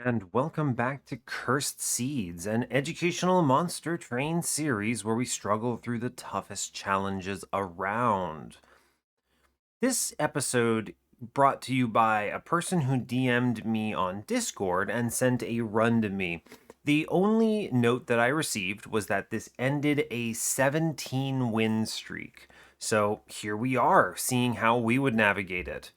And welcome back to Cursed Seeds, an educational monster train series where we struggle through the toughest challenges around. This episode brought to you by a person who DM'd me on Discord and sent a run to me. The only note that I received was that this ended a 17 win streak. So here we are, seeing how we would navigate it.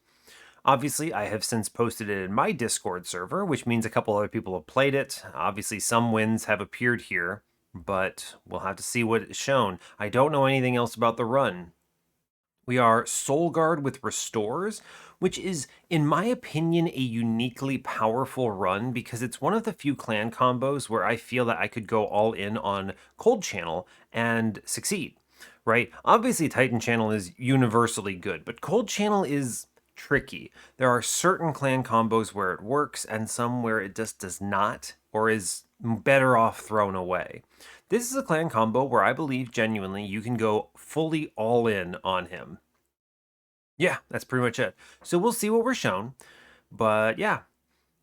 Obviously, I have since posted it in my Discord server, which means a couple other people have played it. Obviously, some wins have appeared here, but we'll have to see what is shown. I don't know anything else about the run. We are Soul Guard with Restores, which is, in my opinion, a uniquely powerful run because it's one of the few clan combos where I feel that I could go all in on Coldchannel and succeed, right? Obviously, Titan Channel is universally good, but Coldchannel is tricky. There are certain clan combos where it works and some where it just does not or is better off thrown away. This is a clan combo where I believe genuinely you can go fully all in on him. Yeah, that's pretty much it. So we'll see what we're shown. But yeah,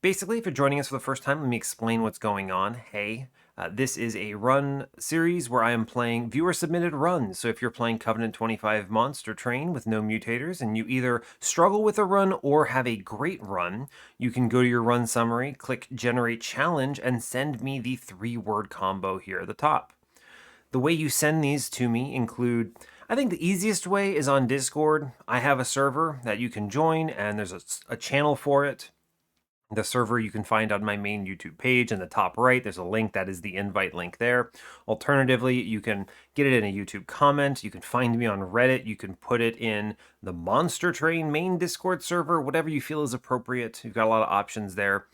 basically, if you're joining us for the first time, let me explain what's going on. Hey, this is a run series where I am playing viewer-submitted runs. So if you're playing Covenant 25 Monster Train with no mutators, and you either struggle with a run or have a great run, you can go to your run summary, click Generate Challenge, and send me the 3-word combo here at the top. The way you send these to me include, I think the easiest way is on Discord. I have a server that you can join, and there's a channel for it. The server you can find on my main YouTube page in the top right. There's a link that is the invite link there. Alternatively, you can get it in a YouTube comment. You can find me on Reddit. You can put it in the Monster Train main Discord server, whatever you feel is appropriate. You've got a lot of options there.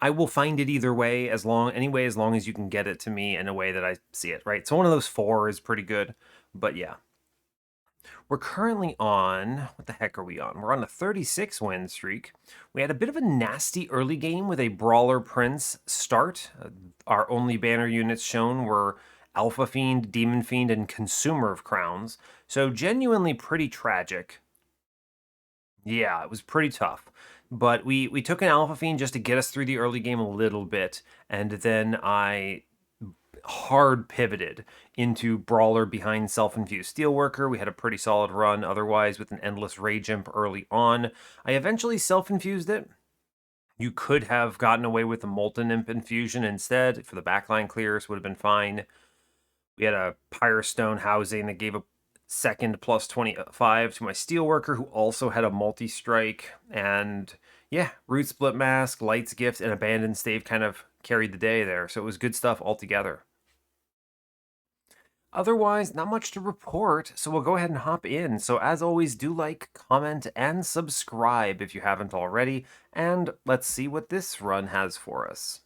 I will find it either way, as long as you can get it to me in a way that I see it, right? So one of those 4 is pretty good, but yeah. We're currently on, what the heck are we on? We're on a 36 win streak. We had a bit of a nasty early game with a Brawler Prince start. Our only banner units shown were Alpha Fiend, Demon Fiend, and Consumer of Crowns. So genuinely pretty tragic. Yeah, it was pretty tough. But we took an Alpha Fiend just to get us through the early game a little bit, and then I hard pivoted into Brawler behind Self-Infused Steelworker. We had a pretty solid run otherwise with an Endless Rage Imp early on. I eventually self-infused it. You could have gotten away with the Molten Imp infusion instead for the backline clears, would have been fine. We had a Pyrostone housing that gave a second plus 25 to my Steelworker, who also had a multi-strike. And yeah, Root Split Mask, Light's Gift, and Abandoned Stave kind of carried the day there. So it was good stuff altogether. Otherwise, not much to report, so we'll go ahead and hop in. So as always, do like, comment, and subscribe if you haven't already, and let's see what this run has for us.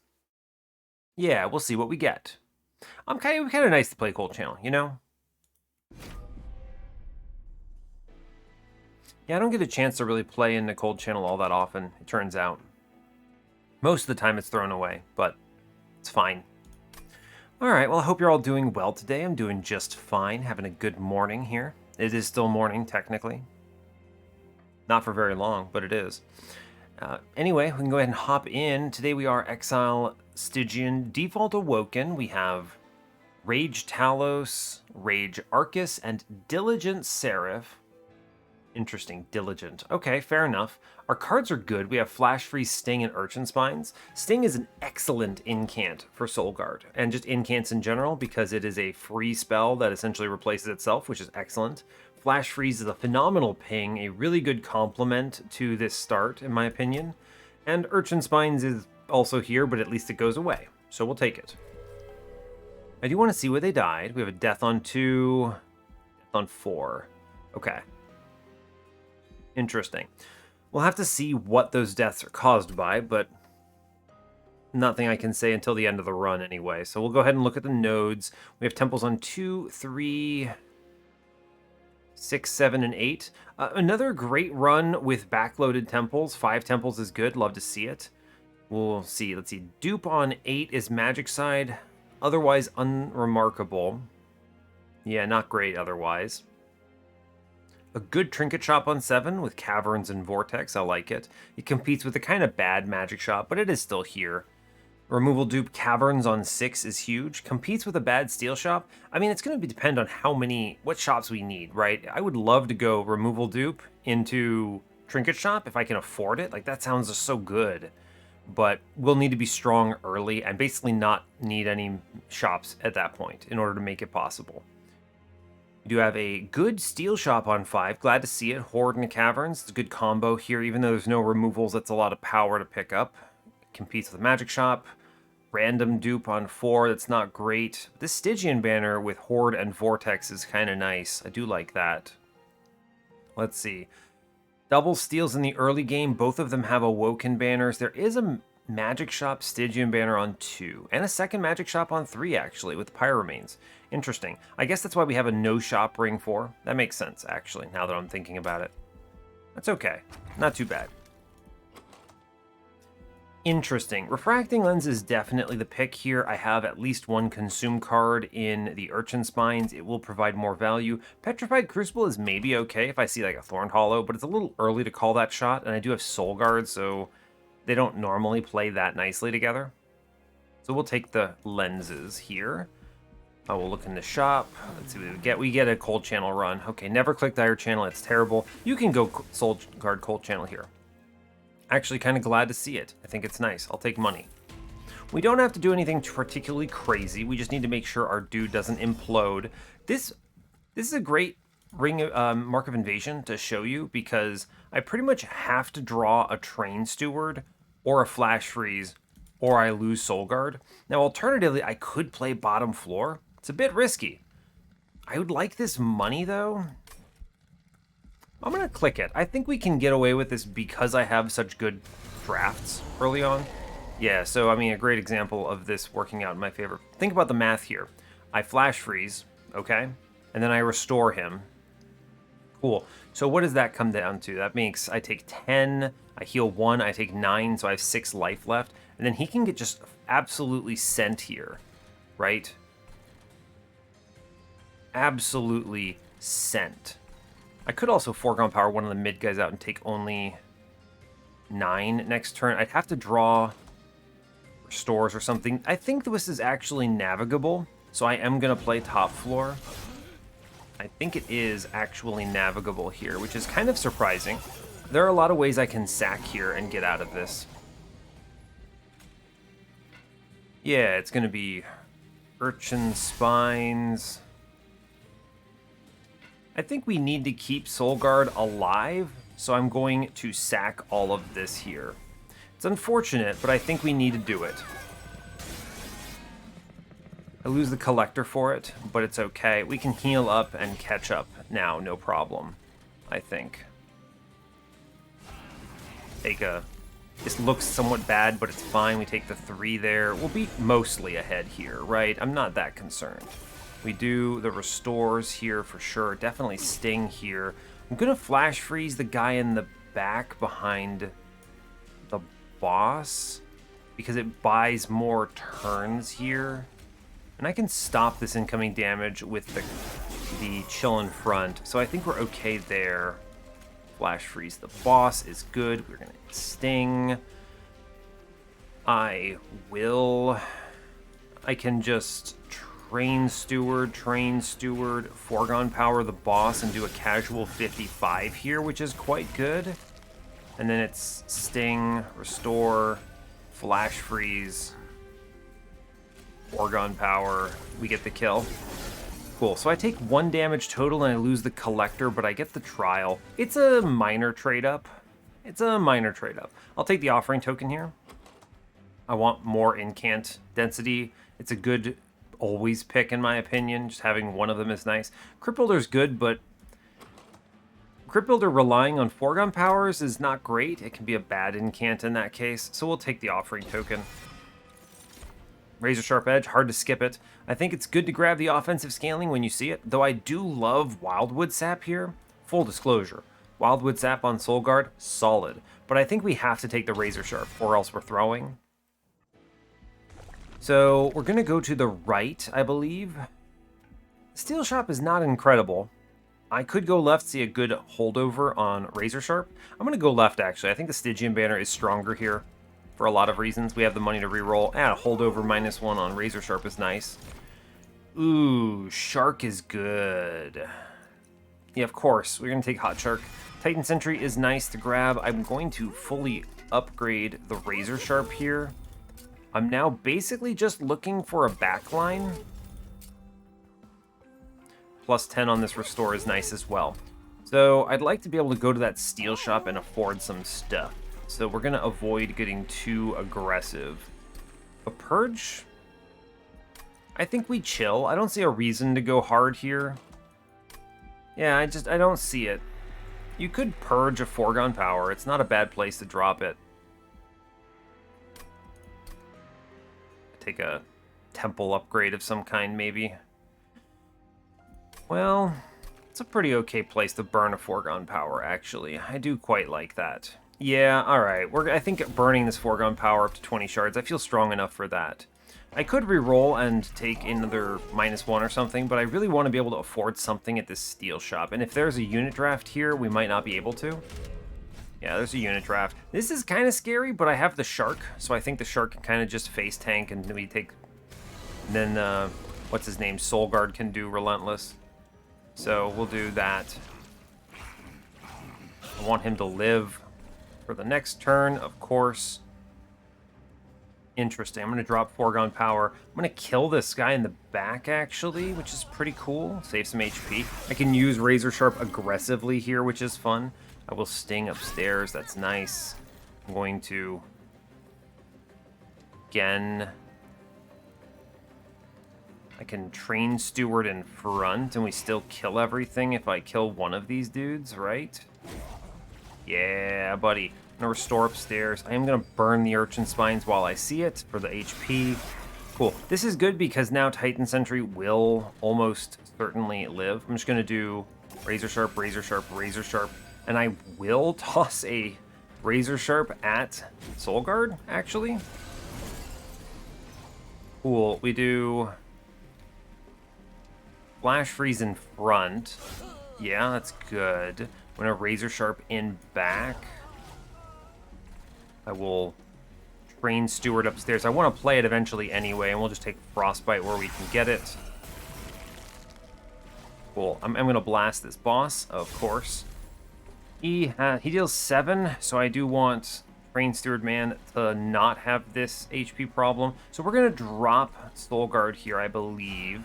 Yeah, we'll see what we get. Kind of nice to play Coldchannel, you know? Yeah, I don't get a chance to really play into Coldchannel all that often, it turns out. Most of the time it's thrown away, but it's fine. Alright, well I hope you're all doing well today. I'm doing just fine, having a good morning here. It is still morning, technically. Not for very long, but it is. Anyway, we can go ahead and hop in. Today we are Exile, Stygian, Default Awoken. We have Rage Talos, Rage Arcus, and Diligent Seraph. Interesting, Diligent. Okay, fair enough. Our cards are good. We have Flash Freeze, Sting, and Urchin Spines. Sting is an excellent incant for Soul Guard, and just incants in general, because it is a free spell that essentially replaces itself, which is excellent. Flash Freeze is a phenomenal ping, a really good complement to this start, in my opinion. And Urchin Spines is also here, but at least it goes away, so we'll take it. I do want to see where they died. We have a death on 2, death on 4. Okay. Interesting. We'll have to see what those deaths are caused by, but nothing I can say until the end of the run anyway. So we'll go ahead and look at the nodes. We have temples on 2, 3, 6, 7, and 8. Another great run with backloaded temples. 5 temples is good. Love to see it. We'll see. Let's see. Dupe on 8 is magic side. Otherwise unremarkable. Yeah, not great otherwise. A good Trinket Shop on 7 with Caverns and Vortex, I like it. It competes with a kind of bad Magic Shop, but it is still here. Removal dupe Caverns on 6 is huge. Competes with a bad steel shop. I mean, it's going to depend on what shops we need, right? I would love to go removal dupe into trinket shop if I can afford it. Like, that sounds just so good. But we'll need to be strong early and basically not need any shops at that point in order to make it possible. We do have a good steel shop on 5. Glad to see it. Horde and Caverns. It's a good combo here. Even though there's no removals, that's a lot of power to pick up. Competes with a magic shop. Random dupe on 4, that's not great. This Stygian banner with Horde and Vortex is kind of nice. I do like that. Let's see. Double steals in the early game. Both of them have Awoken banners. There is a magic shop Stygian banner on 2. And a second magic shop on 3, actually, with Pyramanes. Interesting. I guess that's why we have a no shop ring 4. That makes sense, actually, now that I'm thinking about it. That's okay. Not too bad. Interesting. Refracting Lens is definitely the pick here. I have at least one consume card in the Urchin Spines. It will provide more value. Petrified Crucible is maybe okay if I see like a Thorn Hollow, but it's a little early to call that shot, and I do have Soul Guard, so they don't normally play that nicely together. So we'll take the lenses here. We'll look in the shop. Let's see what we get. We get a Coldchannel run. Okay, never click Dire Channel. It's terrible. You can go Soul Guard Coldchannel here. Actually kind of glad to see it. I think it's nice. I'll take money. We don't have to do anything particularly crazy. We just need to make sure our dude doesn't implode. This is a great Mark of Invasion to show you because I pretty much have to draw a Train Steward or a Flash Freeze or I lose Soul Guard. Now alternatively, I could play bottom floor. It's a bit risky. I would like this money though. I'm going to click it. I think we can get away with this because I have such good drafts early on. Yeah, so I mean, a great example of this working out in my favor. Think about the math here. I Flash Freeze, okay? And then I restore him. Cool. So what does that come down to? That makes I take 10, I heal 1, I take 9, so I have 6 life left. And then he can get just absolutely sent here, right? Absolutely sent. I could also foregone power one of the mid guys out and take only 9 next turn. I'd have to draw restores or something. I think this is actually navigable, so I am going to play top floor. I think it is actually navigable here, which is kind of surprising. There are a lot of ways I can sack here and get out of this. Yeah, it's going to be Urchin Spines. I think we need to keep Soul Guard alive, so I'm going to sack all of this here. It's unfortunate, but I think we need to do it. I lose the Collector for it, but it's okay. We can heal up and catch up now, no problem, I think. This looks somewhat bad, but it's fine. We take the 3 there. We'll be mostly ahead here, right? I'm not that concerned. We do the restores here for sure. Definitely Sting here. I'm going to Flash Freeze the guy in the back behind the boss because it buys more turns here. And I can stop this incoming damage with the chill in front. So I think we're okay there. Flash Freeze the boss is good. We're going to Sting. I can just Train Steward, foregone power the boss and do a casual 55 here, which is quite good. And then it's Sting, Restore, Flash Freeze, foregone power. We get the kill. Cool, so I take 1 damage total and I lose the Collector, but I get the Trial. It's a minor trade-up. I'll take the Offering Token here. I want more incant density. It's a good always pick, in my opinion. Just having one of them is nice. Crypt Builder's good, but Crypt Builder relying on foregone powers is not great. It can be a bad incant in that case, so we'll take the Offering Token. Razor Sharp Edge, hard to skip it. I think it's good to grab the offensive scaling when you see it, though I do love Wildwood Sap here. Full disclosure, Wildwood Sap on Soul Guard, solid. But I think we have to take the Razor Sharp, or else we're throwing. So we're going to go to the right, I believe. Steel Shop is not incredible. I could go left, see a good holdover on Razor Sharp. I'm going to go left, actually. I think the Stygian banner is stronger here for a lot of reasons. We have the money to reroll. Holdover -1 on Razor Sharp is nice. Ooh, Shark is good. Yeah, of course. We're going to take Hot Shark. Titan Sentry is nice to grab. I'm going to fully upgrade the Razor Sharp here. I'm now basically just looking for a backline. Plus 10 on this Restore is nice as well. So I'd like to be able to go to that steel shop and afford some stuff. So we're going to avoid getting too aggressive. A Purge? I think we chill. I don't see a reason to go hard here. Yeah, I don't see it. You could Purge a Foregone Power. It's not a bad place to drop it. Take a temple upgrade of some kind, maybe. Well, it's a pretty okay place to burn a Foregone Power, actually. I do quite like that. Yeah, alright. I think burning this Foregone Power up to 20 shards, I feel strong enough for that. I could reroll and take another -1 or something, but I really want to be able to afford something at this steel shop. And if there's a unit draft here, we might not be able to. Yeah, there's a unit draft. This is kind of scary, but I have the Shark, so I think the Shark can kind of just face tank and we take... And then, what's his name? Soul Guard can do Relentless. So we'll do that. I want him to live for the next turn, of course. Interesting. I'm going to drop Foregone Power. I'm going to kill this guy in the back, actually, which is pretty cool. Save some HP. I can use Razor Sharp aggressively here, which is fun. I will Sting upstairs. That's nice. I'm going to... Again... I can Train Steward in front, and we still kill everything if I kill one of these dudes, right? Yeah, buddy. I'm going to Restore upstairs. I am going to burn the Urchin Spines while I see it for the HP. Cool. This is good because now Titan Sentry will almost certainly live. I'm just going to do Razor Sharp, Razor Sharp, Razor Sharp, and I will toss a Razor Sharp at Soul Guard, actually. Cool. We do Flash Freeze in front. Yeah, that's good. I'm going to Razor Sharp in back. I will Train Steward upstairs. I want to play it eventually anyway, and we'll just take Frostbite where we can get it. Cool. I'm going to blast this boss, of course. He deals 7, so I do want Train Steward Man to not have this HP problem. So we're going to drop Soul Guard here, I believe.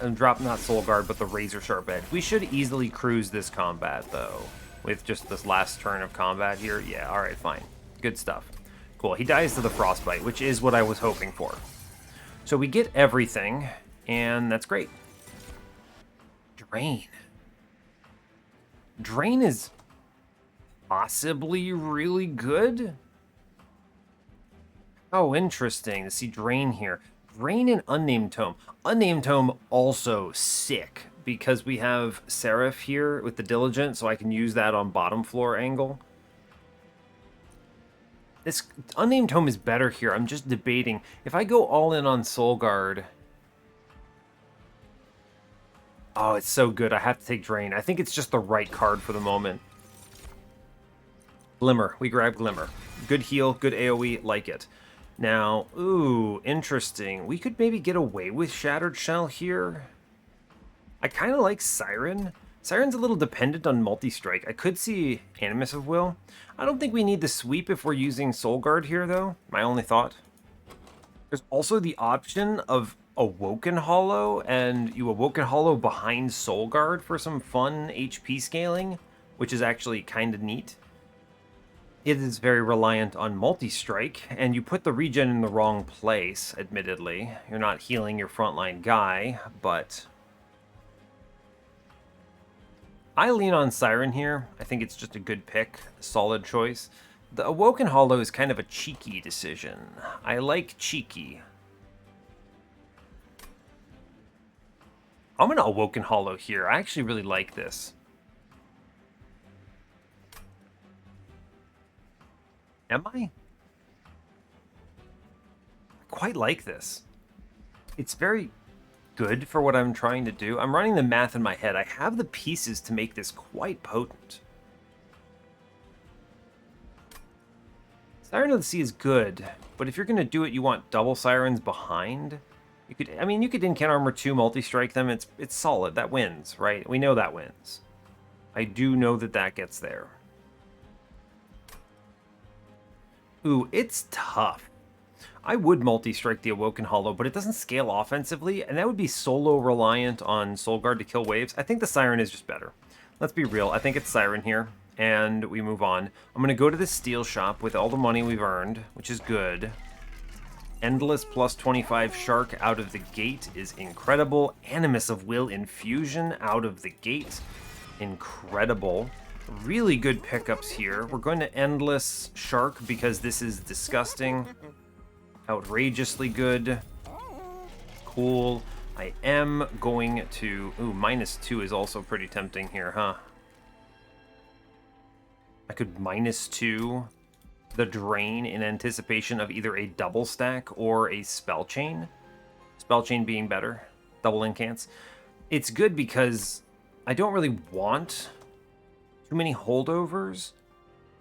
And drop not Soul Guard, but the Razor Sharp Edge. We should easily cruise this combat, though. With just this last turn of combat here. Yeah, alright, fine. Good stuff. Cool, he dies to the Frostbite, which is what I was hoping for. So we get everything, and that's great. Drain. Drain is possibly really good? Oh, interesting to see Drain here. Drain and Unnamed Tome. Unnamed Tome also sick, because we have Seraph here with the Diligent, so I can use that on bottom floor angle. This Unnamed Tome is better here. I'm just debating. If I go all in on Soul Guard... Oh, it's so good. I have to take Drain. I think it's just the right card for the moment. Glimmer. We grab Glimmer. Good heal, good AoE, like it. Now, ooh, interesting. We could maybe get away with Shattered Shell here. I kind of like Siren. Siren's a little dependent on multi-strike. I could see Animus of Will. I don't think we need the sweep if we're using Soul Guard here, though. My only thought. There's also the option of Awoken Hollow, and you Awoken Hollow behind Soul Guard for some fun HP scaling, which is actually kind of neat. It is very reliant on multi-strike, and you put the regen in the wrong place, admittedly. You're not healing your frontline guy, but... I lean on Siren here. I think it's just a good pick, a solid choice. The Awoken Hollow is kind of a cheeky decision. I like cheeky. I'm going to Awoken Hollow here. I actually really like this. Am I? I quite like this. It's very good for what I'm trying to do. I'm running the math in my head. I have the pieces to make this quite potent. Siren of the Sea is good, but if you're going to do it, you want double Sirens behind. You could, I mean, you could Incant Armor 2 multi-strike them. It's solid. That wins, right? We know that wins. I do know that that gets there. Ooh, it's tough. I would multi-strike the Awoken Hollow, but it doesn't scale offensively, and that would be solo reliant on Soul Guard to kill waves. I think the Siren is just better. Let's be real. I think it's Siren here, and we move on. I'm going to go to the Steel Shop with all the money we've earned, which is good. Endless plus 25 Shark out of the gate is incredible. Animus of Will Infusion out of the gate. Incredible. Really good pickups here. We're going to Endless Shark because this is disgusting. Outrageously good. Cool. I am going to... Ooh, -2 is also pretty tempting here, huh? I could -2 the Drain in anticipation of either a double stack or a Spell Chain. Spell Chain being better. Double incants. It's good because I don't really want too many holdovers.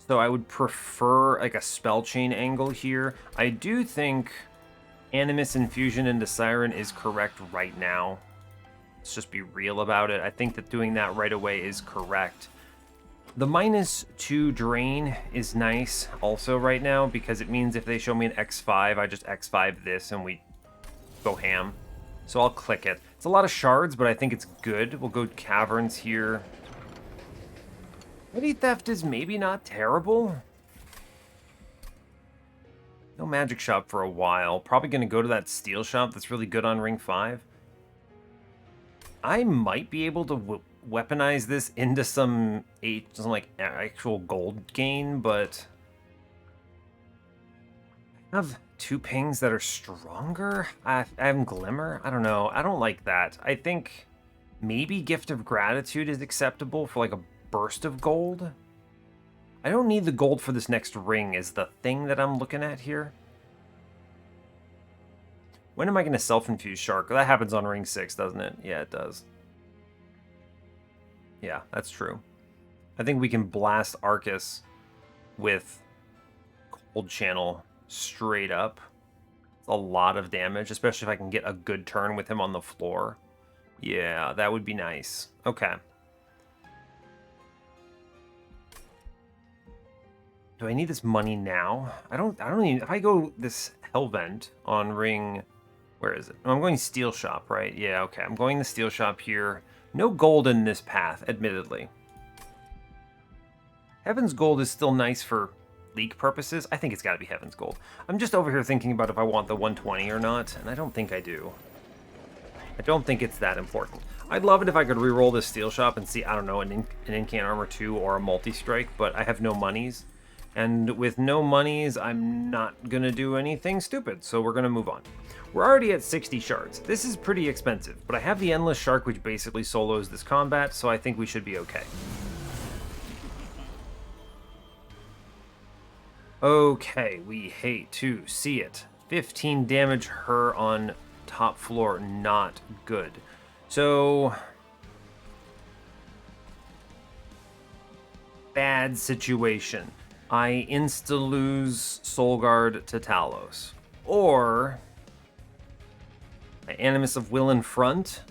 So I would prefer like a Spell Chain angle here. I do think Animus Infusion into Siren is correct right now. Let's just be real about it. I think that doing that right away is correct. The -2 Drain is nice also right now because it means if they show me an X5, I just X5 this and we go ham. So I'll click it. It's a lot of shards, but I think it's good. We'll go Caverns here. Petty Theft is maybe not terrible. No Magic Shop for a while. Probably going to go to that Steel Shop that's really good on Ring 5. I might be able to weaponize this into some like actual gold gain, but I have 2 pings that are stronger. I have Glimmer. I don't know. I don't like that. I think maybe Gift of Gratitude is acceptable for like a burst of gold. I don't need the gold for this next ring is the thing that I'm looking at here. When am I going to self-infuse Shark? That happens on ring 6, doesn't it? Yeah, it does. Yeah, that's true. I think we can blast Arcus with Coldchannel straight up. It's a lot of damage, especially if I can get a good turn with him on the floor. Yeah, that would be nice. Okay. Do I need this money now? I don't even, if I go this Hellvent on ring, where is it? Oh, I'm going Steel Shop, right? Yeah, okay. I'm going the Steel Shop here. No gold in this path, admittedly. Heaven's Gold is still nice for leak purposes. I think it's got to be Heaven's Gold. I'm just over here thinking about if I want the 120 or not, and I don't think I do. I don't think it's that important. I'd love it if I could reroll this Steel Shop and see, I don't know, an Incant Armor 2 or a multi-strike, but I have no monies. And with no monies, I'm not going to do anything stupid, so we're going to move on. We're already at 60 shards. This is pretty expensive, but I have the Endless Shark, which basically solos this combat, so I think we should be okay. Okay, we hate to see it. 15 damage her on top floor, not good. So... bad situation. I insta-lose Soul Guard to Talos. Or... my Animus of Will in front.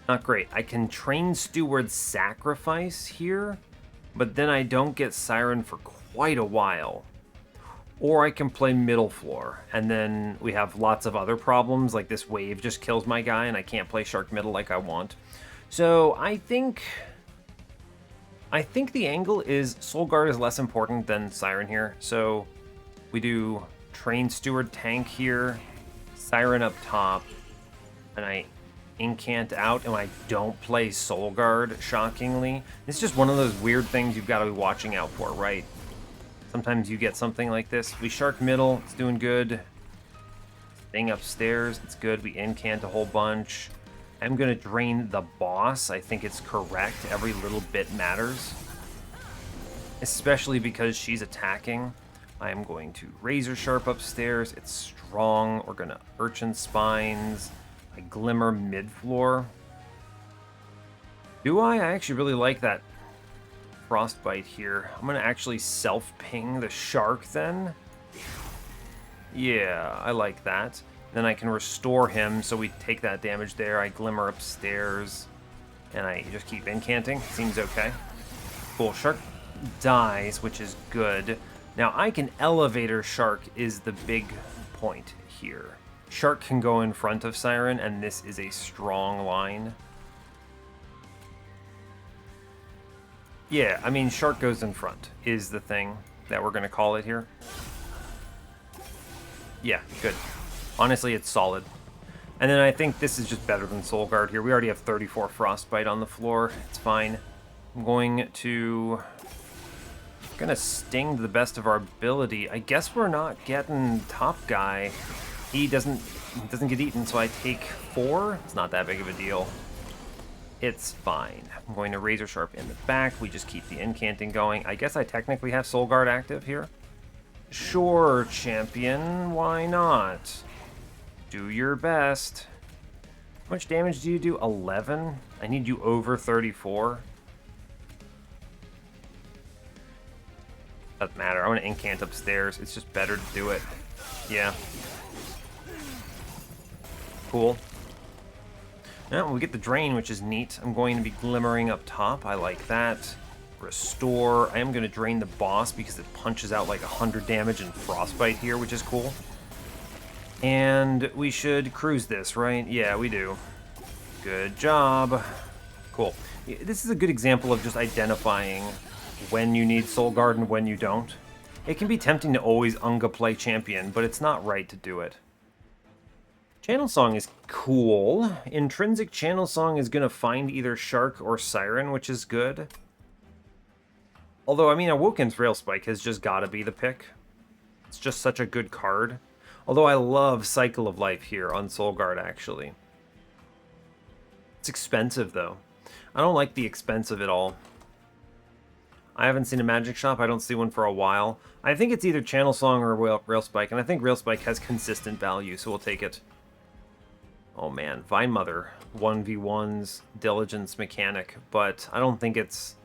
Not great. I can train Steward Sacrifice here, but then I don't get Siren for quite a while. Or I can play middle floor, and then we have lots of other problems, like this wave just kills my guy, and I can't play Shark middle like I want. So I think the angle is Soul Guard is less important than Siren here. So we do Train Steward Tank here, Siren up top, and I incant out, and I don't play Soul Guard, shockingly. It's just one of those weird things you've got to be watching out for, right? Sometimes you get something like this. We Shark middle, it's doing good. Thing upstairs, it's good. We incant a whole bunch. I'm going to drain the boss. I think it's correct. Every little bit matters. Especially because she's attacking. I am going to Razor Sharp upstairs. It's strong. We're going to Urchin Spines. I Glimmer mid-floor. Do I? I actually really like that frostbite here. I'm gonna actually self-ping the shark then. Yeah, I like that. Then I can restore him, so we take that damage there. I glimmer upstairs, and I just keep incanting. Seems okay. Cool, shark dies, which is good. Now I can elevator shark is the big point here. Shark can go in front of Siren, and this is a strong line. Yeah, I mean, shark goes in front is the thing that we're going to call it here. Yeah, good. Honestly, it's solid. And then I think this is just better than Soul Guard here. We already have 34 Frostbite on the floor. It's fine. I'm going to sting to the best of our ability. I guess we're not getting top guy. He doesn't get eaten, so I take 4. It's not that big of a deal. It's fine. I'm going to Razor Sharp in the back. We just keep the incanting going. I guess I technically have Soul Guard active here. Sure, champion. Why not? Do your best. How much damage do you do? 11? I need you over 34. Doesn't matter. I want to incant upstairs. It's just better to do it. Yeah. Cool. Now we get the drain, which is neat. I'm going to be glimmering up top. I like that. Restore. I am going to drain the boss because it punches out like 100 damage and frostbite here, which is cool. And we should cruise this, right? Yeah, we do. Good job. Cool. This is a good example of just identifying when you need Soul Guard and when you don't. It can be tempting to always Unga play champion, but it's not right to do it. Channel Song is cool. Intrinsic Channel Song is going to find either Shark or Siren, which is good. Although, I mean, Awoken's Railspike has just got to be the pick. It's just such a good card. Although I love Cycle of Life here on Soul Guard, actually. It's expensive, though. I don't like the expense of it all. I haven't seen a magic shop. I don't see one for a while. I think it's either Channel Song or Railspike, and I think Railspike has consistent value, so we'll take it. Oh man, Vine Mother 1v1's Diligence Mechanic, but I don't think it's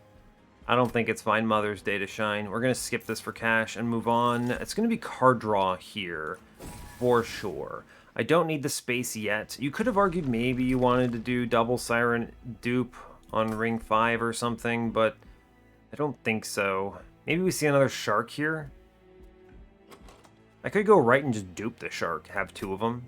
Vine Mother's day to shine. We're gonna skip this for cash and move on. It's gonna be card draw here, for sure. I don't need the space yet. You could have argued maybe you wanted to do double Siren dupe on ring 5 or something, but I don't think so. Maybe we see another shark here. I could go right and just dupe the shark, have 2 of them.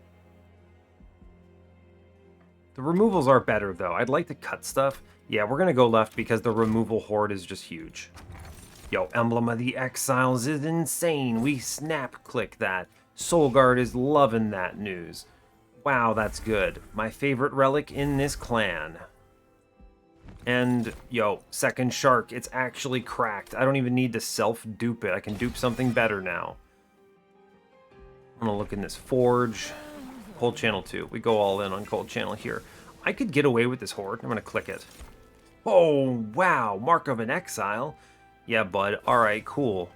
The removals are better, though. I'd like to cut stuff. Yeah, we're going to go left because the removal horde is just huge. Yo, Emblem of the Exiles is insane. We snap-click that. Soul Guard is loving that news. Wow, that's good. My favorite relic in this clan. And, yo, second shark. It's actually cracked. I don't even need to self-dupe it. I can dupe something better now. I'm going to look in this forge. Coldchannel 2. We go all in on Coldchannel here. I could get away with this horde. I'm going to click it. Oh, wow. Mark of an Exile. Yeah, bud. All right, cool.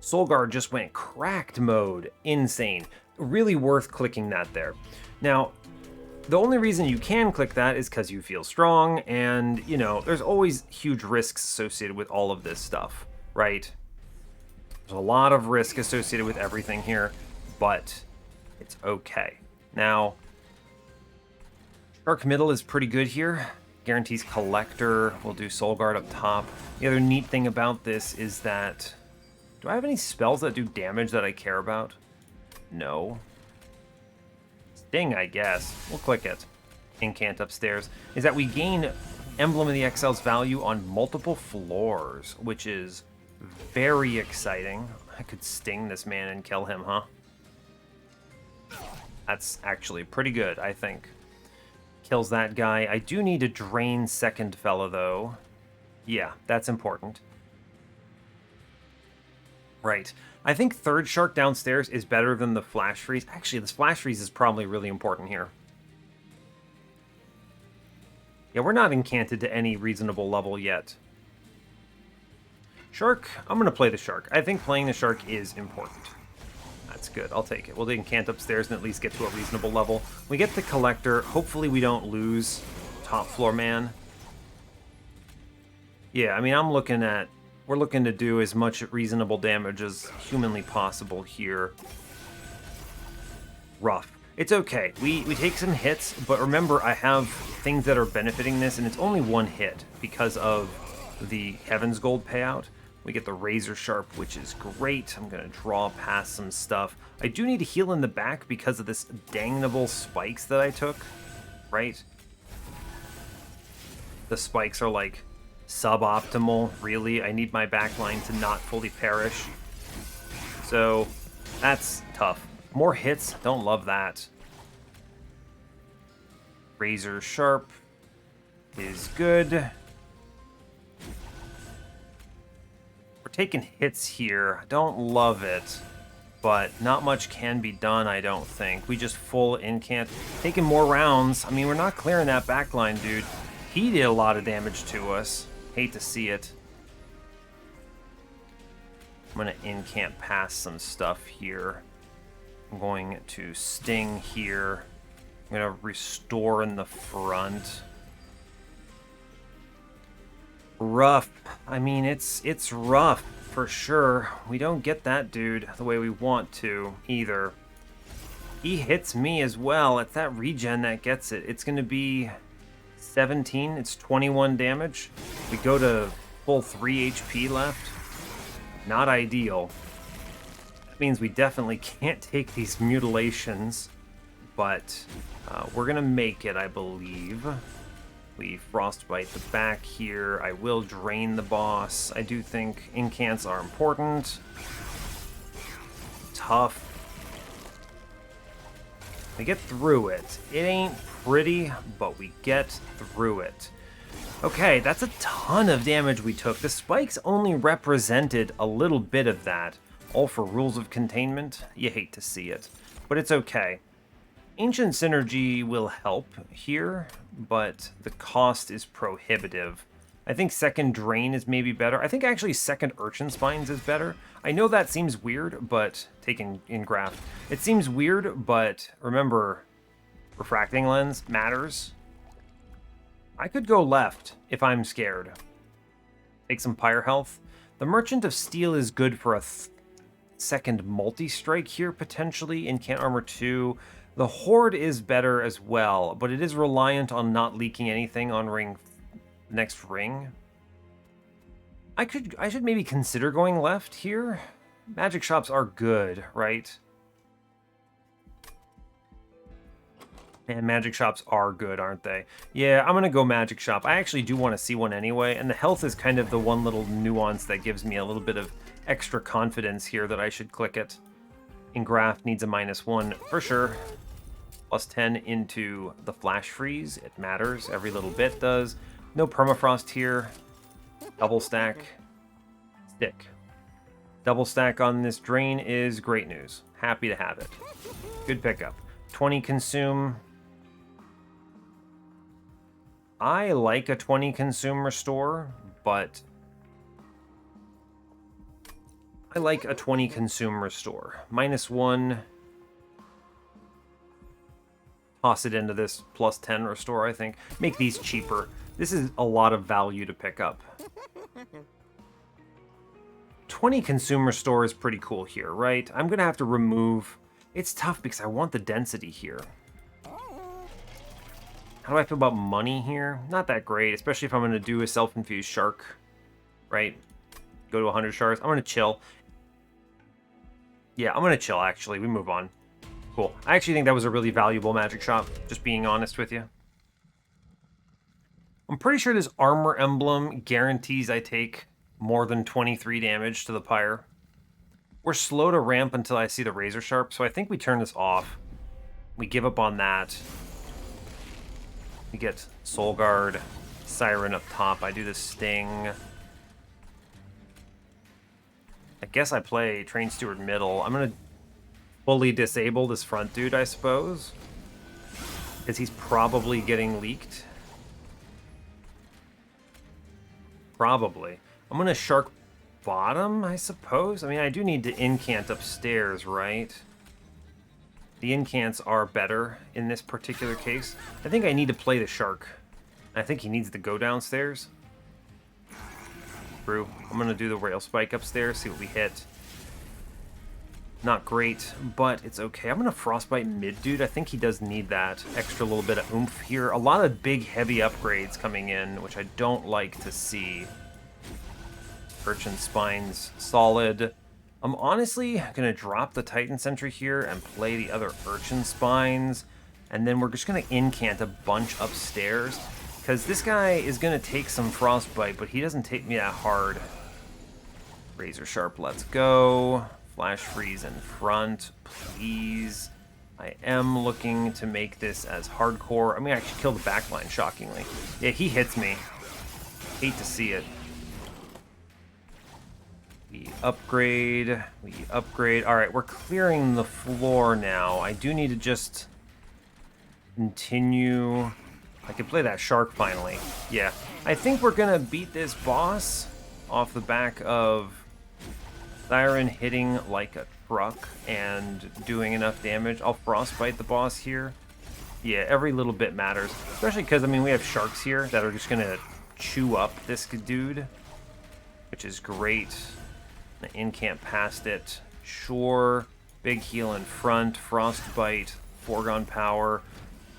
Soul Guard just went cracked mode. Insane. Really worth clicking that there. Now, the only reason you can click that is because you feel strong, and, you know, there's always huge risks associated with all of this stuff, right? There's a lot of risk associated with everything here, but it's okay. Now, Shark Middle is pretty good here. Guarantees Collector. We'll do Soul Guard up top. The other neat thing about this is that... Do I have any spells that do damage that I care about? No. Sting, I guess. We'll click it. Incant upstairs. Is that we gain Emblem of the Exile's value on multiple floors, which is very exciting. I could sting this man and kill him, huh? That's actually pretty good, I think. Kills that guy. I do need to drain second fella, though. Yeah, that's important. Right. I think third shark downstairs is better than the flash freeze. Actually, this flash freeze is probably really important here. Yeah, we're not incanted to any reasonable level yet. Shark, I'm going to play the shark. I think playing the shark is important. That's good. I'll take it. We'll incant upstairs and at least get to a reasonable level. We get the collector. Hopefully we don't lose top floor man. Yeah, I mean, we're looking to do as much reasonable damage as humanly possible here. Rough. It's okay. We take some hits, but remember, I have things that are benefiting this, and it's only one hit because of the Heaven's Gold payout. We get the Razor Sharp, which is great. I'm going to draw past some stuff. I do need to heal in the back because of this damnable spikes that I took, right? The spikes are like suboptimal, really. I need my backline to not fully perish. So that's tough. More hits, don't love that. Razor Sharp is good. We're taking hits here. I don't love it, but not much can be done, I don't think. We just full incant. Taking more rounds. I mean, we're not clearing that backline, dude. He did a lot of damage to us. Hate to see it. I'm going to incant past some stuff here. I'm going to sting here. I'm going to restore in the front. Rough. I mean, it's rough for sure. We don't get that dude the way we want to either. He hits me as well. It's that regen that gets it. It's going to be 17. It's 21 damage. We go to full 3 HP left. Not ideal. That means we definitely can't take these mutilations, but we're going to make it, I believe. We Frostbite the back here. I will drain the boss. I do think incants are important. Tough. We get through it. It ain't pretty, but we get through it. Okay, that's a ton of damage we took. The spikes only represented a little bit of that. All for rules of containment. You hate to see it, but it's okay. Ancient Synergy will help here, but the cost is prohibitive. I think second Drain is maybe better. I think actually second Urchin Spines is better. I know that seems weird, but taken in Graft. It seems weird, but remember, Refracting Lens matters. I could go left if I'm scared. Take some Pyre Health. The Merchant of Steel is good for a second multi-strike here, potentially. Incant Armor 2. The Horde is better as well, but it is reliant on not leaking anything on next ring. I should maybe consider going left here. Magic shops are good, right? Man, magic shops are good, aren't they? Yeah, I'm gonna go magic shop. I actually do want to see one anyway, and the health is kind of the one little nuance that gives me a little bit of extra confidence here that I should click it. Engraft needs a -1 for sure. +10 into the flash freeze. It matters. Every little bit does. No permafrost here. Double stack. Stick. Double stack on this drain is great news. Happy to have it. Good pickup. 20 consume. I like a 20 consume restore, but I like a 20 consume restore. -1. Toss it into this +10 restore, I think. Make these cheaper. This is a lot of value to pick up. 20 consume restore is pretty cool here, right? I'm going to have to remove... It's tough because I want the density here. How do I feel about money here? Not that great, especially if I'm going to do a self-infused shark, right? Go to 100 shards. I'm going to chill. Yeah, I'm going to chill, actually. We move on. Cool. I actually think that was a really valuable magic shop, just being honest with you. I'm pretty sure this armor emblem guarantees I take more than 23 damage to the pyre. We're slow to ramp until I see the Razor Sharp, so I think we turn this off. We give up on that. We get Soul Guard, Siren up top. I do the Sting. I guess I play Train Steward middle. I'm going to fully disable this front dude, I suppose. Because he's probably getting leaked. Probably. I'm going to Shark bottom, I suppose. I mean, I do need to incant upstairs, right? The incants are better in this particular case. I think I need to play the shark. I think he needs to go downstairs. screw. I'm going to do the rail spike upstairs, see what we hit. Not great, but it's okay. I'm going to frostbite mid, dude. I think he does need that extra little bit of oomph here. A lot of big, heavy upgrades coming in, which I don't like to see. Urchin Spine's solid. I'm honestly going to drop the Titan Sentry here and play the other Urchin Spines. And then we're just going to incant a bunch upstairs. Because this guy is going to take some frostbite, but he doesn't take me that hard. Razor Sharp, let's go. Flash Freeze in front, please. I am looking to make this as hardcore. I mean, I actually kill the backline, shockingly. Yeah, he hits me. Hate to see it. We upgrade. All right, we're clearing the floor now. I do need to just continue. I can play that shark finally. Yeah, I think we're gonna beat this boss off the back of Siren hitting like a truck and doing enough damage. I'll frostbite the boss here. Yeah, every little bit matters, especially because, I mean, we have sharks here that are just gonna chew up this dude, which is great. The incant past it. Sure. Big heal in front. Frostbite. Foregone power.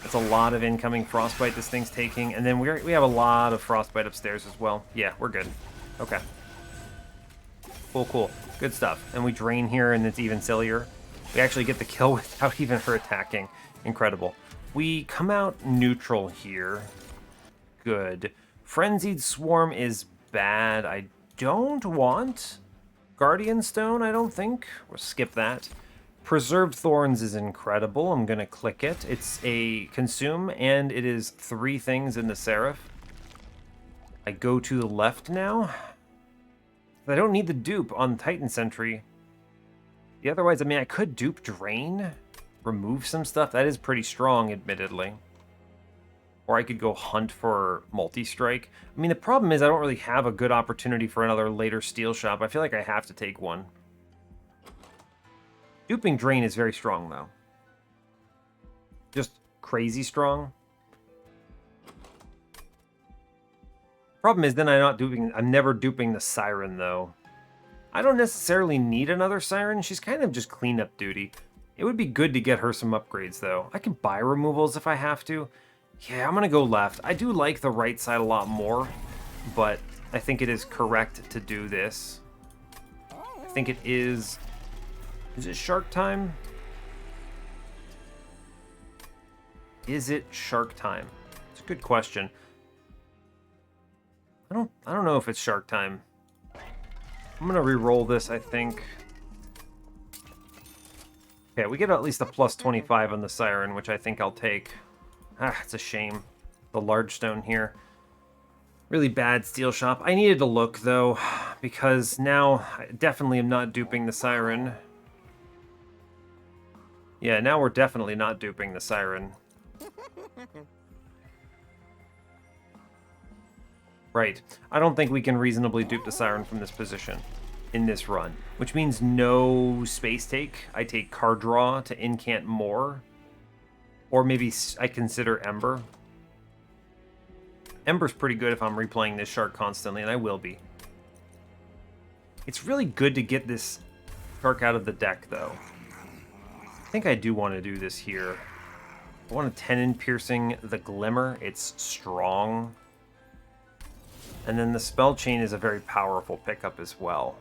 That's a lot of incoming frostbite this thing's taking. And then we have a lot of frostbite upstairs as well. Yeah, we're good. Okay. Cool. Good stuff. And we drain here, and it's even sillier. We actually get the kill without even her attacking. Incredible. We come out neutral here. Good. Frenzied Swarm is bad. I don't want Guardian Stone, I don't think. We'll skip that. Preserved Thorns is incredible. I'm going to click it. It's a consume, and it is 3 things in the Seraph. I go to the left now. I don't need the dupe on Titan Sentry. Otherwise, I mean, I could dupe Drain, remove some stuff. That is pretty strong, admittedly. Or I could go hunt for multi-strike. I mean, the problem is I don't really have a good opportunity for another later steel shop. I feel like I have to take one. Duping Drain is very strong, though. Just crazy strong. Problem is, then I'm never duping the Siren, though. I don't necessarily need another Siren. She's kind of just cleanup duty. It would be good to get her some upgrades, though. I can buy removals if I have to. Yeah, I'm going to go left. I do like the right side a lot more, but I think it is correct to do this. I think it is... Is it shark time? Is it shark time? It's a good question. I don't know if it's shark time. I'm gonna re-roll this, I think. Okay, we get at least a plus 25 on the Siren, which I think I'll take. Ah, it's a shame. The large stone here. Really bad steel shop. I needed to look, though, because now I definitely am not duping the Siren. Yeah, now we're definitely not duping the Siren. Right. I don't think we can reasonably dupe the Siren from this position in this run, which means no space take. I take card draw to incant more, or maybe I consider Ember. Ember's pretty good if I'm replaying this shark constantly, and I will be. It's really good to get this shark out of the deck, though. I think I do want to do this here. I want a Tenon Piercing the Glimmer. It's strong. And then the Spell Chain is a very powerful pickup as well.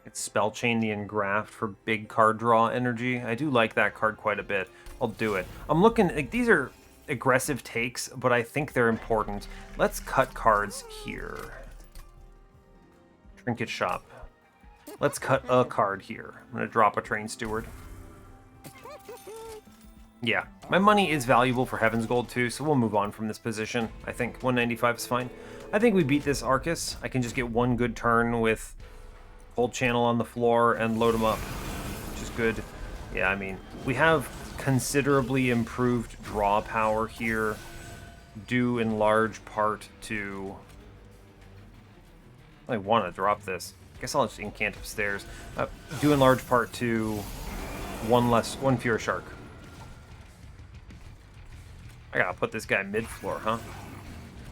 It's Spell Chain the Engraft for big card draw energy. I do like that card quite a bit. I'll do it. I'm looking, like, these are aggressive takes, but I think they're important. Let's cut cards here. Trinket Shop. Let's cut a card here. I'm going to drop a Train Steward. Yeah, my money is valuable for Heaven's Gold too, so we'll move on from this position. I think 195 is fine. I think we beat this Arcus. I can just get one good turn with Coldchannel on the floor and load him up, which is good. Yeah, I mean, we have considerably improved draw power here, due in large part to... I want to drop this. I guess I'll just incant upstairs. Due in large part to one fewer shark. I gotta put this guy mid-floor, huh?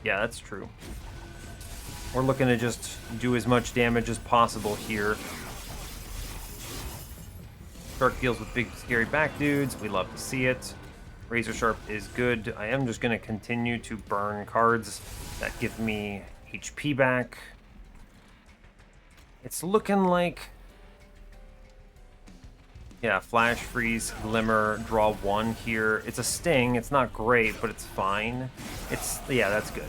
Yeah, that's true. We're looking to just do as much damage as possible here. Shark deals with big, scary back dudes. We love to see it. Razor Sharp is good. I am just going to continue to burn cards that give me HP back. It's looking like... yeah, Flash, Freeze, Glimmer, draw 1 here. It's a Sting. It's not great, but it's fine. Yeah, that's good.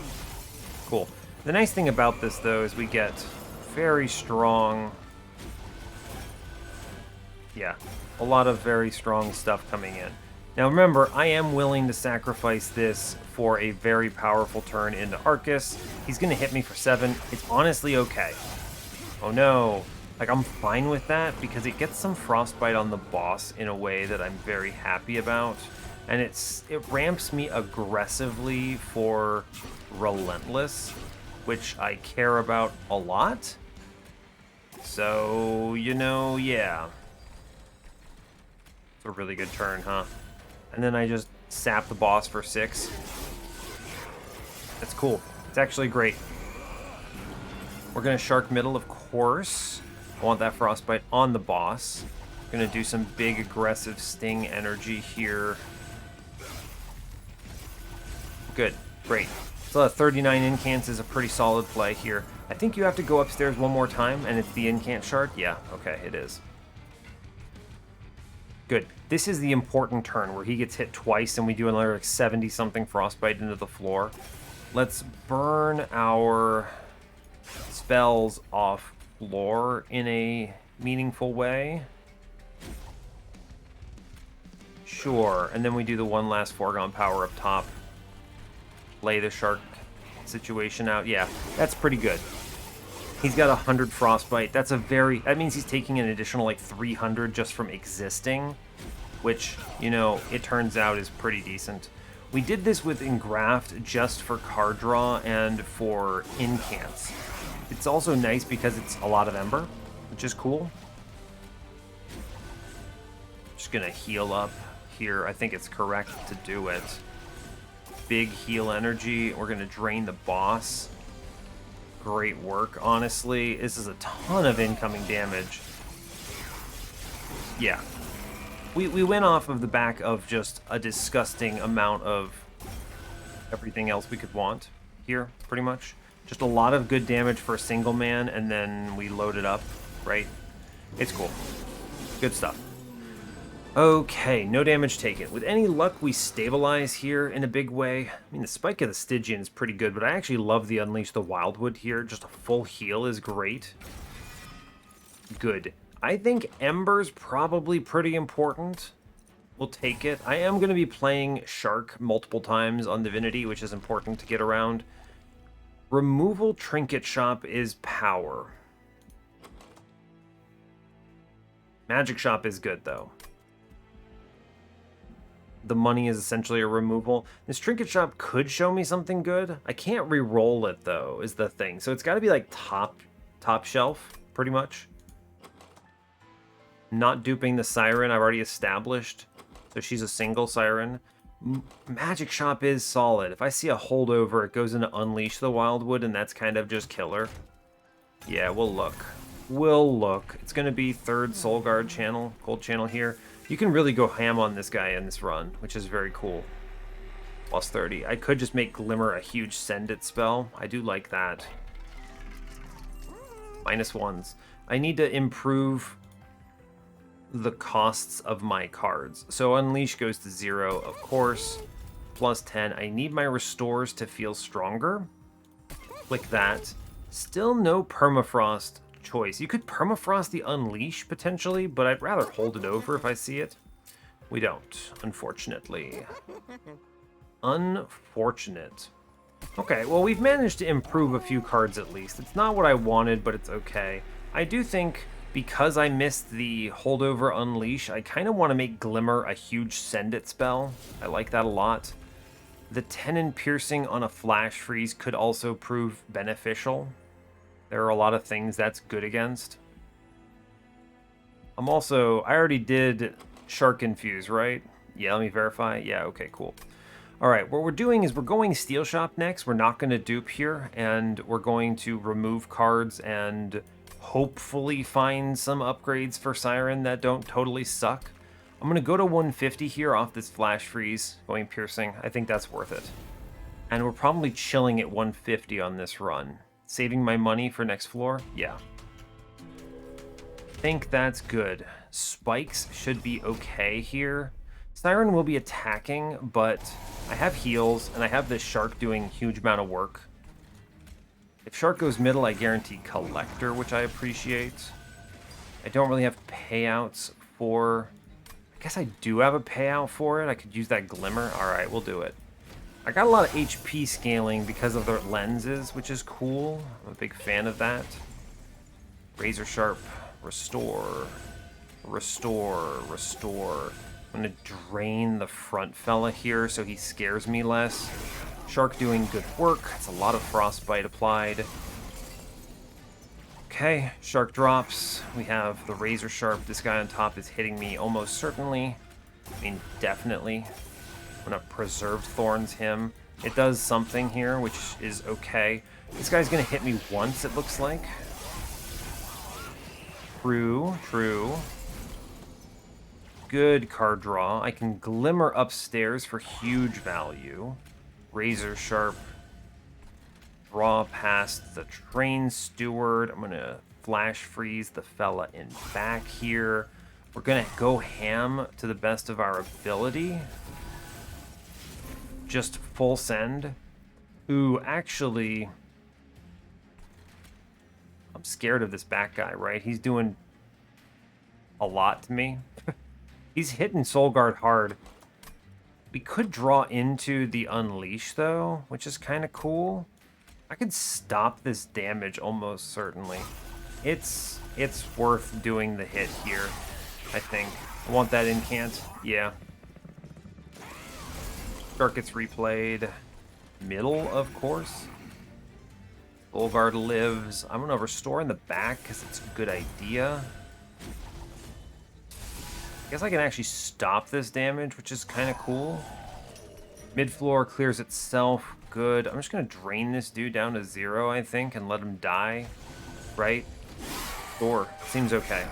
Cool. The nice thing about this, though, is we get very strong... yeah, a lot of very strong stuff coming in. Now remember, I am willing to sacrifice this for a very powerful turn into Arcus. He's going to hit me for 7. It's honestly okay. Oh no. Like, I'm fine with that because it gets some Frostbite on the boss in a way that I'm very happy about. And it ramps me aggressively for Relentless, which I care about a lot. So, you know, yeah. It's a really good turn, huh? And then I just sap the boss for 6. That's cool. It's actually great. We're going to Shark Middle, of course. I want that Frostbite on the boss. Going to do some big aggressive Sting energy here. Good. Great. So 39 incants is a pretty solid play here. I think you have to go upstairs one more time, and it's the incant Shark? Yeah, okay, it is. Good. This is the important turn where he gets hit twice and we do another like 70-something Frostbite into the floor. Let's burn our spells off floor in a meaningful way. Sure. And then we do the one last foregone power up top. Lay the shark situation out. Yeah, that's pretty good. He's got 100 Frostbite. That's that means he's taking an additional like 300 just from existing, which, you know, it turns out is pretty decent. We did this with Engraft just for card draw and for incants. It's also nice because it's a lot of Ember, which is cool. Just gonna heal up here. I think it's correct to do it. Big heal energy. We're gonna drain the boss. Great work, honestly. This is a ton of incoming damage. Yeah. We went off of the back of just a disgusting amount of everything else we could want here, pretty much. Just a lot of good damage for a single man, and then we load it up, right? It's cool. Good stuff. Okay, no damage taken. With any luck, we stabilize here in a big way. I mean, the Spike of the Stygian is pretty good, but I actually love the Unleash the Wildwood here. Just a full heal is great. Good. I think Ember's probably pretty important. We'll take it. I am going to be playing Shark multiple times on Divinity, which is important to get around. Removal Trinket Shop is power. Magic Shop is good, though. The money is essentially a removal. This Trinket Shop could show me something good. I can't re-roll it, though, is the thing. So it's got to be, like, top shelf, pretty much. Not duping the Siren, I've already established. So she's a single Siren. Magic Shop is solid. If I see a holdover, it goes into Unleash the Wildwood, and that's kind of just killer. Yeah, we'll look. We'll look. It's going to be 3rd Soul Guard channel, Coldchannel here. You can really go ham on this guy in this run, which is very cool. Plus 30. I could just make Glimmer a huge Send It spell. I do like that. -1s. I need to improve the costs of my cards. So Unleash goes to 0, of course. Plus 10. I need my Restores to feel stronger. Click that. Still no Permafrost choice. You could Permafrost the Unleash, potentially, but I'd rather hold it over if I see it. We don't, unfortunately. Unfortunate. Okay, well, we've managed to improve a few cards at least. It's not what I wanted, but it's okay. I do think, because I missed the holdover Unleash, I kind of want to make Glimmer a huge Send It spell. I like that a lot. The Tenon Piercing on a Flash Freeze could also prove beneficial. There are a lot of things that's good against. I already did Shark Infuse, right? Yeah, let me verify. Yeah, okay, cool. All right, what we're doing is we're going Steel Shop next. We're not going to dupe here, and we're going to remove cards and hopefully find some upgrades for Siren that don't totally suck. I'm going to go to 150 here off this Flash Freeze, going Piercing. I think that's worth it. And we're probably chilling at 150 on this run. Saving my money for next floor? Yeah. Think that's good. Spikes should be okay here. Siren will be attacking, but I have heals, and I have this Shark doing a huge amount of work. If Shark goes middle, I guarantee Collector, which I appreciate. I don't really have payouts for... I guess I do have a payout for it. I could use that Glimmer. Alright, we'll do it. I got a lot of HP scaling because of their lenses, which is cool. I'm a big fan of that. Razor Sharp, Restore, Restore, Restore. I'm going to drain the front fella here so he scares me less. Shark doing good work. It's a lot of Frostbite applied. Okay, Shark drops. We have the Razor Sharp. This guy on top is hitting me almost certainly. I mean, definitely. I'm going to Preserved Thorns him. It does something here, which is okay. This guy's going to hit me once, it looks like. True, true. Good card draw. I can Glimmer upstairs for huge value. Razor Sharp. Draw past the Train Steward. I'm going to Flash Freeze the fella in back here. We're going to go ham to the best of our ability. Just full send. Ooh, actually... I'm scared of this back guy, right? He's doing a lot to me. He's hitting Soul Guard hard. We could draw into the Unleash, though, which is kind of cool. I could stop this damage almost certainly. It's worth doing the hit here, I think. I want that incant. Yeah. Shark gets replayed. Middle, of course. Soul Guard lives. I'm going to Restore in the back because it's a good idea. I guess I can actually stop this damage, which is kind of cool. Mid-floor clears itself. Good. I'm just going to drain this dude down to 0, I think, and let him die. Right? Sure. Seems okay.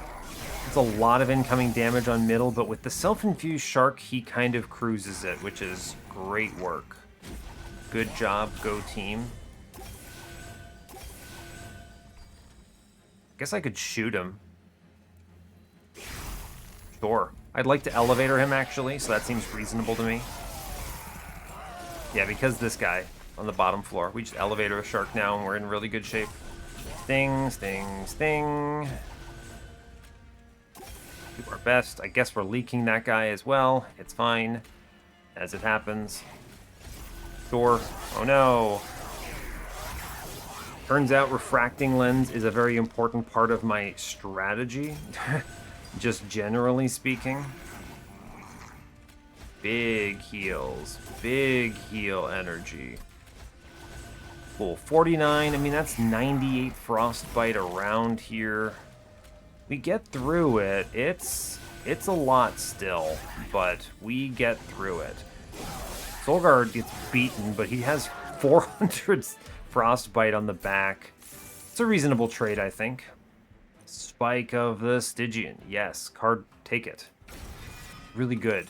It's a lot of incoming damage on middle, but with the self-infused Shark, he kind of cruises it, which is great work. Good job, go team. Guess I could shoot him. Sure. I'd like to elevator him, actually, so that seems reasonable to me. Yeah, because this guy on the bottom floor. We just elevator a Shark now, and we're in really good shape. Sting, sting, sting. Do our best. I guess we're leaking that guy as well. It's fine, as it happens. Sure. Oh, no. Turns out refracting lens is a very important part of my strategy. Just generally speaking. Big heals. Big heal energy. Cool. 49. I mean, that's 98 Frostbite around here. We get through it. It's a lot still, but we get through it. Soul Guard gets beaten, but he has 400 Frostbite on the back. It's a reasonable trade, I think. Spike of the Stygian. Yes, card, take it. Really good.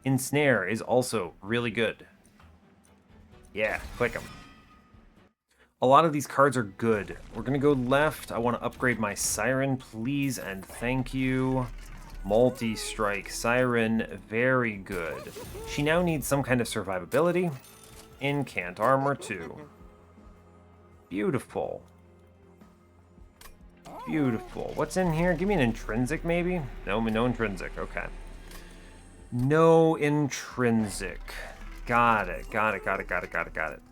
Ensnare is also really good. Yeah, click them. A lot of these cards are good. We're going to go left. I want to upgrade my Siren, please, and thank you. Multi-strike. Siren, very good. She now needs some kind of survivability. Incant armor, too. Beautiful. Beautiful. What's in here? Give me an intrinsic, maybe? No, no intrinsic. Okay. No intrinsic. Got it. Got it. Got it. Got it. Got it. Got it.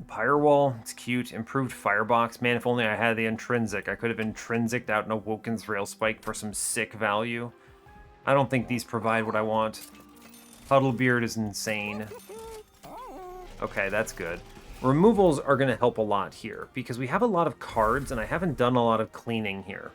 Firewall. It's cute. Improved firebox. Man, if only I had the intrinsic. I could have intrinsicked out an Awoken's Rail Spike for some sick value. I don't think these provide what I want. Huddlebeard is insane. Okay, that's good. Removals are going to help a lot here, because we have a lot of cards, and I haven't done a lot of cleaning here.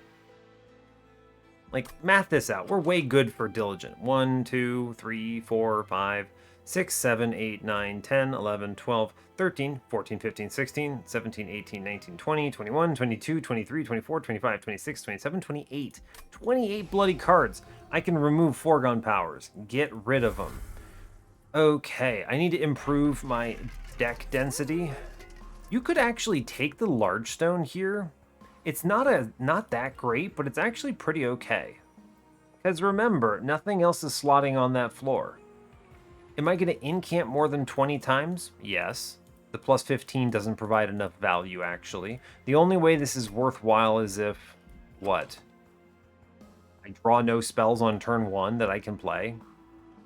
Like, math this out. We're way good for diligent. 1, 2, 3, 4, 5, 6, 7, 8, 9, 10, 11, 12, 13, 14, 15, 16, 17, 18, 19, 20, 21, 22, 23, 24, 25, 26, 27, 28. 28 bloody cards. I can remove foregone powers. Get rid of them. Okay, I need to improve my deck density. You could actually take the large stone here. It's not that great, but it's actually pretty okay. Because remember, nothing else is slotting on that floor. Am I going to incamp more than 20 times? Yes. The plus 15 doesn't provide enough value, actually. The only way this is worthwhile is if... what? I draw no spells on turn 1 that I can play,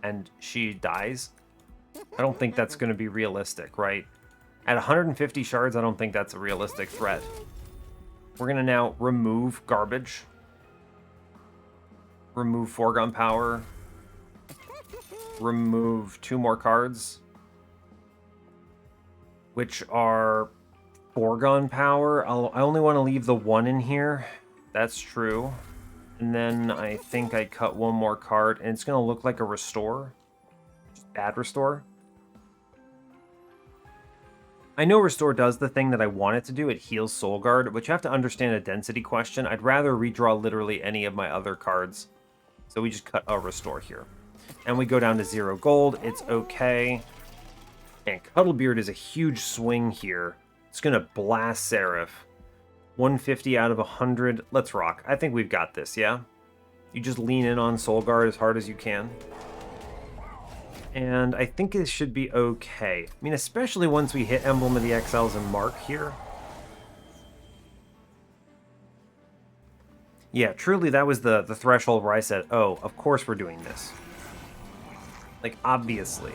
and she dies? I don't think that's going to be realistic, right? At 150 shards, I don't think that's a realistic threat. We're going to now remove garbage. Remove foregone power. Remove 2 more cards, which are foregone power. I only want to leave the 1 in here. That's true. And then I think I cut 1 more card, and it's going to look like a restore. Just bad restore. I know restore does the thing that I want it to do. It heals Soul Guard, but you have to understand a density question. I'd rather redraw literally any of my other cards. So we just cut a restore here. And we go down to 0 gold. It's okay. And Cuddlebeard is a huge swing here. It's going to blast Seraph. 150 out of 100. Let's rock. I think we've got this, yeah? You just lean in on Soul Guard as hard as you can. And I think it should be okay. I mean, especially once we hit Emblem of the Exiles and Mark here. Yeah, truly that was the threshold where I said, oh, of course we're doing this. Like, obviously.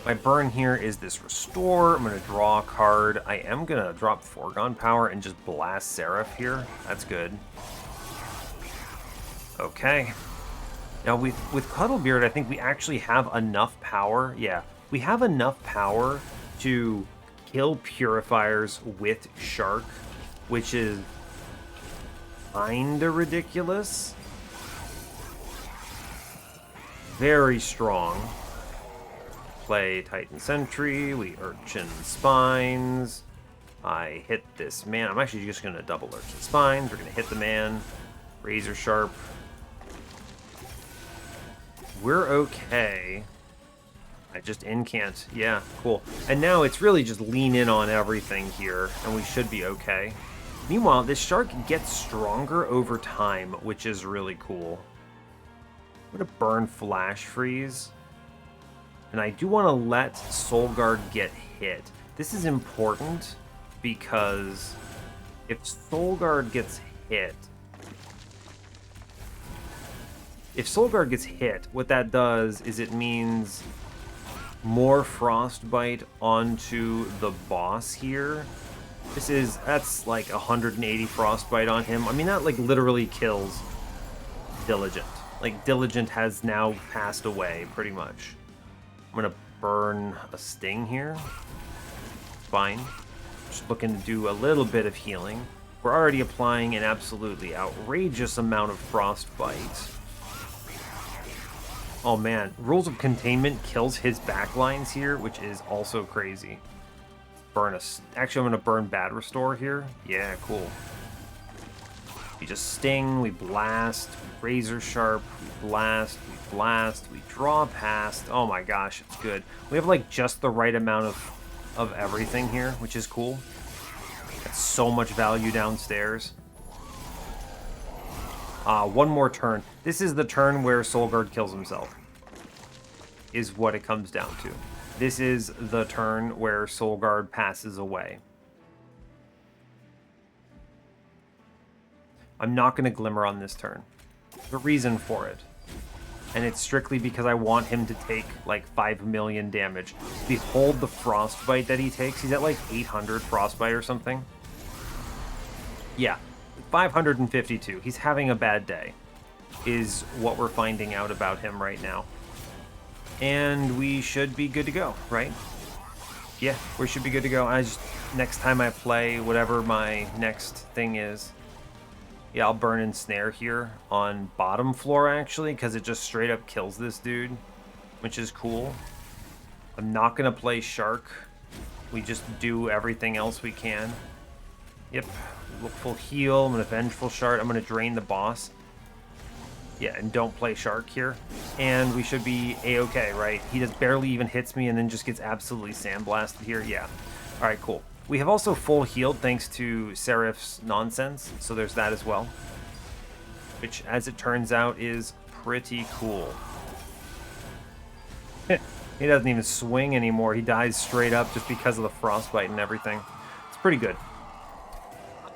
My burn here is this restore. I'm going to draw a card. I am going to drop foregone power and just blast Seraph here. That's good. Okay. Now, with Cuddlebeard, I think we actually have enough power. Yeah, we have enough power to kill Purifiers with Shark, which is kinda ridiculous. Very strong. Play Titan Sentry, we Urchin Spines. I hit this man. I'm actually just going to double Urchin Spines. We're going to hit the man. Razor Sharp. We're okay. I just incant. Yeah, cool. And now it's really just lean in on everything here, and we should be okay. Meanwhile, this shark gets stronger over time, which is really cool. I'm going to burn Flash Freeze. And I do want to let Soul Guard get hit. This is important because if Soul Guard gets hit, what that does is it means more Frostbite onto the boss here. That's like 180 Frostbite on him. I mean, that like literally kills Diligent. Like, Diligent has now passed away, pretty much. I'm gonna burn a Sting here. Fine. Just looking to do a little bit of healing. We're already applying an absolutely outrageous amount of Frostbite. Oh man, Rules of Containment kills his backlines here, which is also crazy. Actually, I'm gonna burn Bad Restore here. Yeah, cool. We just sting, we blast, we razor sharp, we blast, we draw past. Oh my gosh, it's good. We have like just the right amount of everything here, which is cool. That's so much value downstairs. One more turn. This is the turn where Soul Guard kills himself. Is what it comes down to. This is the turn where Soul Guard passes away. I'm not going to Glimmer on this turn. There's a reason for it. And it's strictly because I want him to take like 5 million damage. Behold the Frostbite that he takes. He's at like 800 Frostbite or something. Yeah, 552. He's having a bad day, is what we're finding out about him right now. And we should be good to go, right? Yeah, we should be good to go. Next time I play whatever my next thing is, Yeah, I'll burn Ensnare here on bottom floor, actually, because it just straight up kills this dude, which is cool. I'm not going to play Shark. We just do everything else we can. Yep, full heal. I'm going to Vengeful Shard. I'm going to drain the boss. Yeah, and don't play Shark here. And we should be A-okay, right? He just barely even hits me and then just gets absolutely sandblasted here. Yeah. All right, cool. We have also full healed thanks to Seraph's nonsense, so there's that as well. Which, as it turns out, is pretty cool. He doesn't even swing anymore. He dies straight up just because of the frostbite and everything. It's pretty good.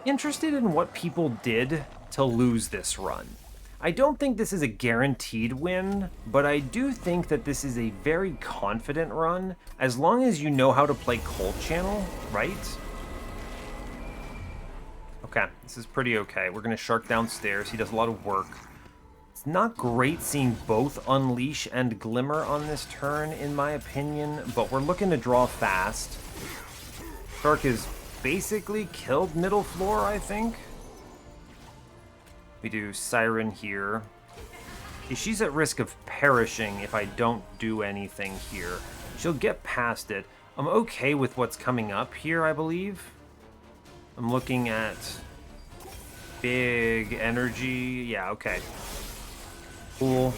Interested in what people did to lose this run. I don't think this is a guaranteed win, but I do think that this is a very confident run, as long as you know how to play Coldchannel, right? Okay, this is pretty okay. We're going to Shark downstairs. He does a lot of work. It's not great seeing both Unleash and Glimmer on this turn, in my opinion, but we're looking to draw fast. Shark is basically killed middle floor, I think. We do Siren here. She's at risk of perishing if I don't do anything here. She'll get past it. I'm okay with what's coming up here, I believe. I'm looking at big energy. Yeah, okay. Cool.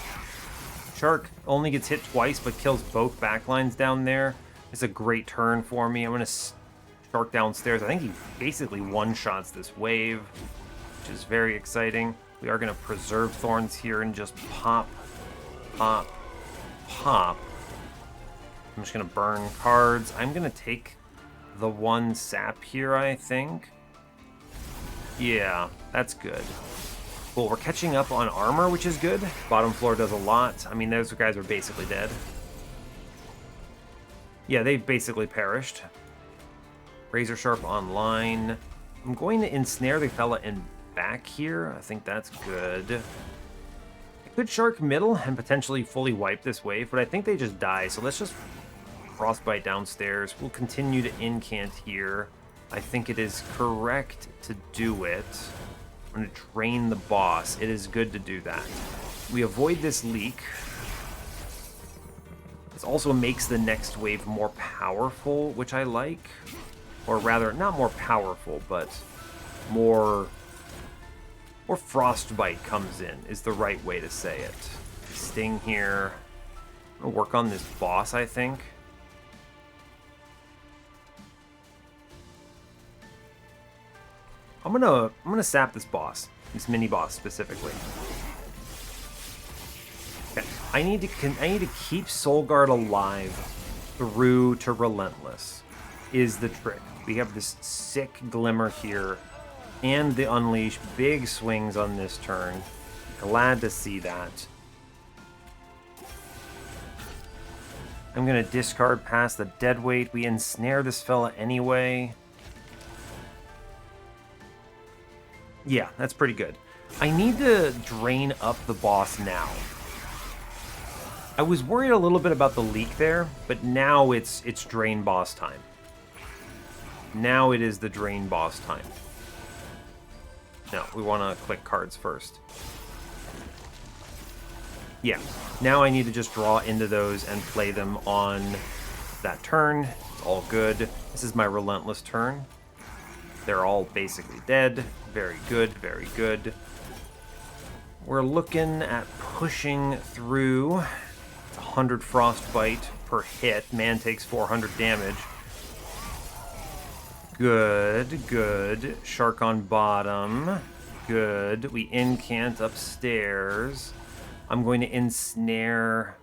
Shark only gets hit twice, but kills both backlines down there. It's a great turn for me. I'm going to Shark downstairs. I think he basically one-shots this wave, which is very exciting. We are going to preserve Thorns here and just pop, pop, pop. I'm just going to burn cards. I'm going to take the one sap here, I think. Yeah, that's good. Cool, we're catching up on armor, which is good. Bottom floor does a lot. I mean, those guys are basically dead. Yeah, they basically perished. Razor Sharp online. I'm going to ensnare the fella in back here. I think that's good. I could Shark middle and potentially fully wipe this wave, but I think they just die, so let's just Frostbite downstairs. We'll continue to incant here. I think it is correct to do it. I'm going to drain the boss. It is good to do that. We avoid this leak. This also makes the next wave more powerful, which I like. Or rather, not more powerful, but more Frostbite comes in, is the right way to say it. Sting here. I'm going to work on this boss, I think. I'm gonna sap this boss, this mini boss specifically. Okay, I need to keep Soulguard alive through to Relentless, is the trick. We have this sick Glimmer here, and the Unleash. Big swings on this turn. Glad to see that. I'm gonna discard past the Deadweight. We ensnare this fella anyway. Yeah, that's pretty good. I need to drain up the boss now. I was worried a little bit about the leak there, but now it's drain boss time. Now it is the drain boss time. No, we want to click cards first. Yeah, now I need to just draw into those and play them on that turn. It's all good. This is my Relentless turn. They're all basically dead. Very good, very good. We're looking at pushing through. It's 100 Frostbite per hit. Man takes 400 damage. Good, good. Shark on bottom. Good. We incant upstairs. I'm going to ensnare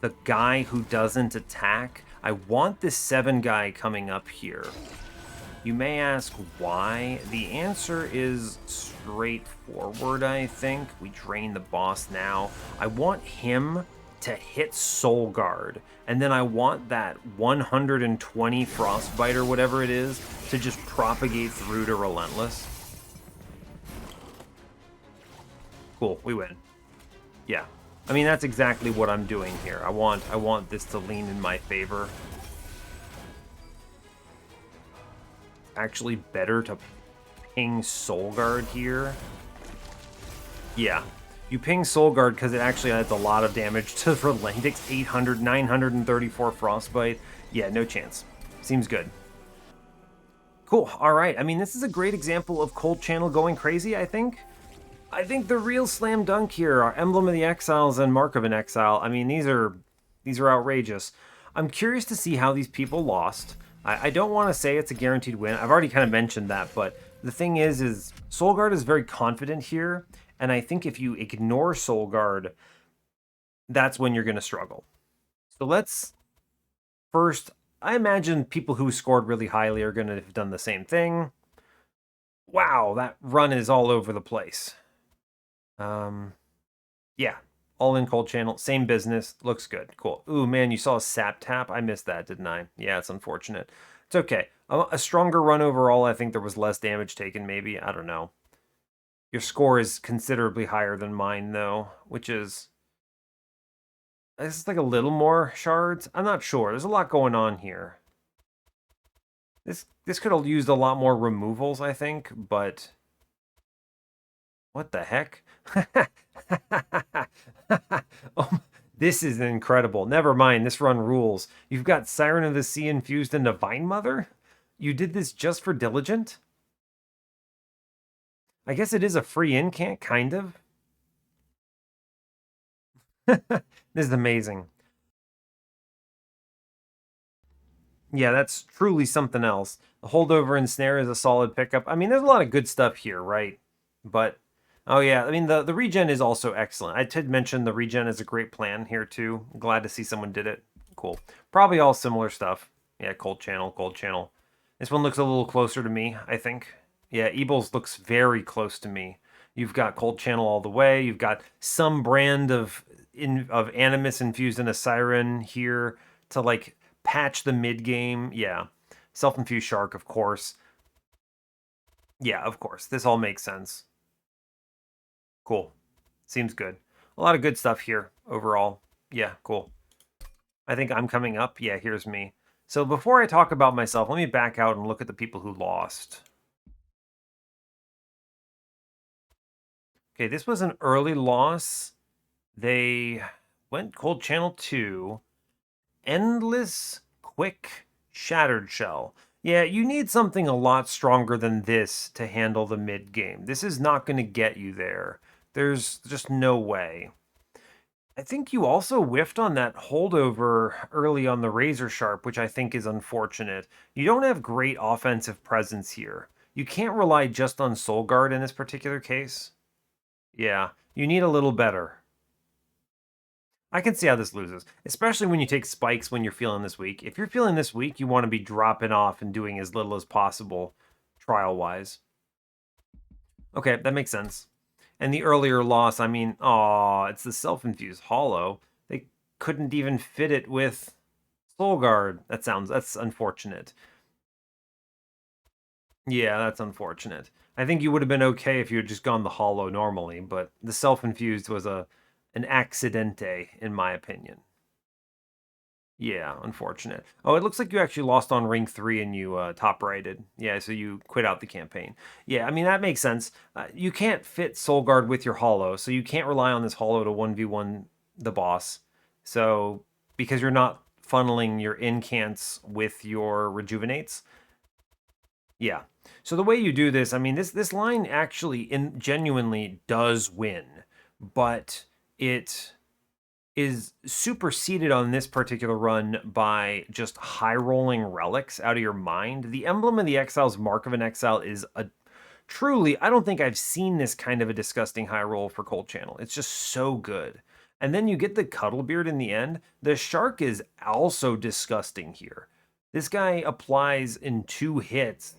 the guy who doesn't attack. I want this 7 guy coming up here. You may ask why. The answer is straightforward, I think. We drain the boss now. I want him to hit Soul Guard, and then I want that 120 Frostbite or whatever it is to just propagate through to Relentless. Cool, we win. Yeah. I mean, that's exactly what I'm doing here. I want this to lean in my favor. Actually better to ping Soul Guard here. Yeah. You ping Soul Guard because it actually adds a lot of damage to Relentic's 800, 934 Frostbite. Yeah, no chance. Seems good. Cool. All right. I mean, this is a great example of Coldchannel going crazy, I think. I think the real slam dunk here are Emblem of the Exiles and Mark of an Exile. I mean, these are outrageous. I'm curious to see how these people lost. I don't want to say it's a guaranteed win. I've already kind of mentioned that, but the thing is Soulguard is very confident here, and I think if you ignore Soulguard, that's when you're going to struggle. So let's first, I imagine people who scored really highly are going to have done the same thing. Wow, that run is all over the place. Yeah, all in Coldchannel, same business, looks good, cool. Ooh, man, you saw a sap tap? I missed that, didn't I? Yeah, it's unfortunate. It's okay. A stronger run overall, I think there was less damage taken, maybe, I don't know. Your score is considerably higher than mine, though, which is... This is like a little more shards? I'm not sure, there's a lot going on here. This could have used a lot more removals, I think, but... What the heck? Oh, this is incredible. Never mind, this run rules. You've got Siren of the Sea infused into Vine Mother? You did this just for Diligent? I guess it is a free incant, kind of. This is amazing. Yeah, that's truly something else. The holdover and snare is a solid pickup. I mean, there's a lot of good stuff here, right? But, oh yeah, I mean, the regen is also excellent. I did mention the regen is a great plan here, too. I'm glad to see someone did it. Cool. Probably all similar stuff. Yeah, Coldchannel, Cold Channel. This one looks a little closer to me, I think. Yeah, Ebles looks very close to me. You've got Coldchannel all the way. You've got some brand of Animus infused in a Siren here to, like, patch the mid game. Yeah. Self-infused Shark, of course. Yeah, of course. This all makes sense. Cool. Seems good. A lot of good stuff here overall. Yeah, cool. I think I'm coming up. Yeah, here's me. So before I talk about myself, let me back out and look at the people who lost. Okay, this was an early loss. They went Coldchannel 2. Endless, quick, Shattered Shell. Yeah, you need something a lot stronger than this to handle the mid game. This is not going to get you there. There's just no way. I think you also whiffed on that holdover early on the Razor Sharp, which I think is unfortunate. You don't have great offensive presence here. You can't rely just on Soul Guard in this particular case. Yeah, you need a little better. I can see how this loses, especially when you take spikes when you're feeling this weak. If you're feeling this weak, you want to be dropping off and doing as little as possible, trial-wise. Okay, that makes sense. And the earlier loss, I mean, it's the self-infused hollow. They couldn't even fit it with Soul Guard. That's unfortunate. Yeah, that's unfortunate. I think you would have been okay if you had just gone the hollow normally, but the self-infused was an accidente, in my opinion. Yeah, unfortunate. Oh, it looks like you actually lost on ring 3 and you top righted. Yeah, so you quit out the campaign. Yeah, I mean, that makes sense. You can't fit Soul Guard with your hollow, so you can't rely on this hollow to 1v1 the boss. So, because you're not funneling your incants with your rejuvenates. Yeah. So the way you do this, I mean, this line actually genuinely does win, but it is superseded on this particular run by just high rolling relics out of your mind. The Emblem of the Exile's Mark of an Exile is a truly, I don't think I've seen this kind of a disgusting high roll for Coldchannel. It's just so good. And then you get the Cuddlebeard in the end. The Shark is also disgusting here. This guy applies in 2 hits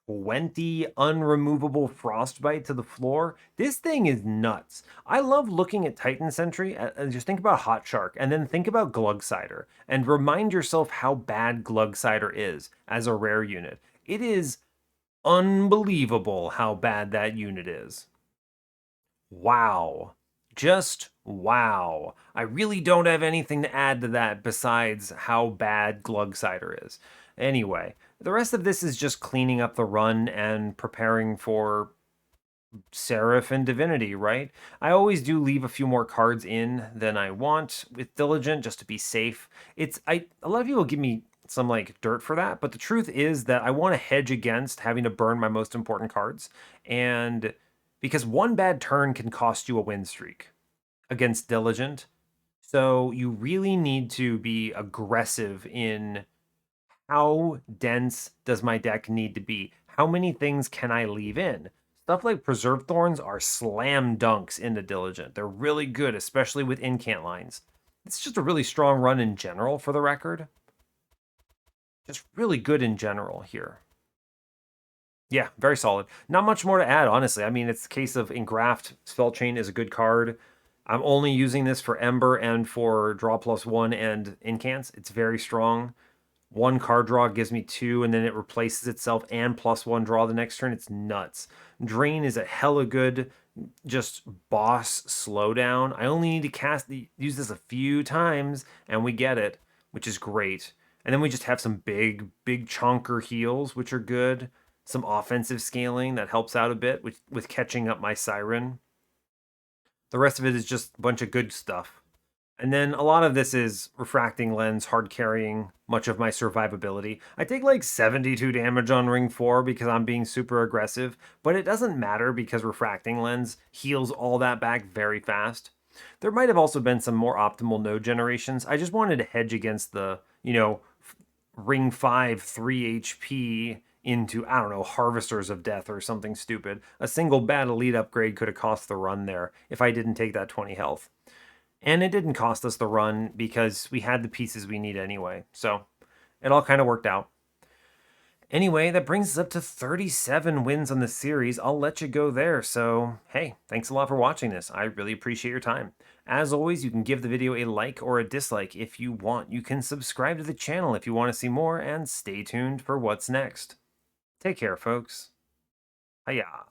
20 unremovable frostbite to the floor. This thing is nuts. I love looking at Titan Sentry and just think about Hot Shark and then think about Glugsider and remind yourself how bad Glugsider is as a rare unit. It is unbelievable how bad that unit is. Wow. Just wow. I really don't have anything to add to that besides how bad Glugsider is. Anyway, The rest of this is just cleaning up the run and preparing for Seraph and Divinity, right? I always do leave a few more cards in than I want with Diligent just to be safe. A lot of people give me some like dirt for that, but the truth is that I want to hedge against having to burn my most important cards, and because one bad turn can cost you a win streak against Diligent. So you really need to be aggressive in how dense does my deck need to be? How many things can I leave in? Stuff like Preserved Thorns are slam dunks into Diligent. They're really good, especially with incant lines. It's just a really strong run in general, for the record. Just really good in general here. Yeah, very solid. Not much more to add, honestly. I mean, it's the case of Engraft. Spellchain is a good card. I'm only using this for Ember and for draw +1 and incants. It's very strong. One card draw gives me 2, and then it replaces itself and +1 draw the next turn. It's nuts. Drain is a hella good just boss slowdown. I only need to use this a few times, and we get it, which is great. And then we just have some big chonker heals, which are good. Some offensive scaling that helps out a bit with catching up my Siren. The rest of it is just a bunch of good stuff. And then a lot of this is refracting lens, hard carrying much of my survivability. I take like 72 damage on ring 4 because I'm being super aggressive, but it doesn't matter because refracting lens heals all that back very fast. There might have also been some more optimal node generations. I just wanted to hedge against the, ring 5 3 HP into, I don't know, Harvesters of Death or something stupid. A single bad elite upgrade could have cost the run there if I didn't take that 20 health. And it didn't cost us the run because we had the pieces we need anyway. So it all kind of worked out. Anyway, that brings us up to 37 wins on the series. I'll let you go there. So, hey, thanks a lot for watching this. I really appreciate your time. As always, you can give the video a like or a dislike if you want. You can subscribe to the channel if you want to see more, and stay tuned for what's next. Take care, folks. Hiya.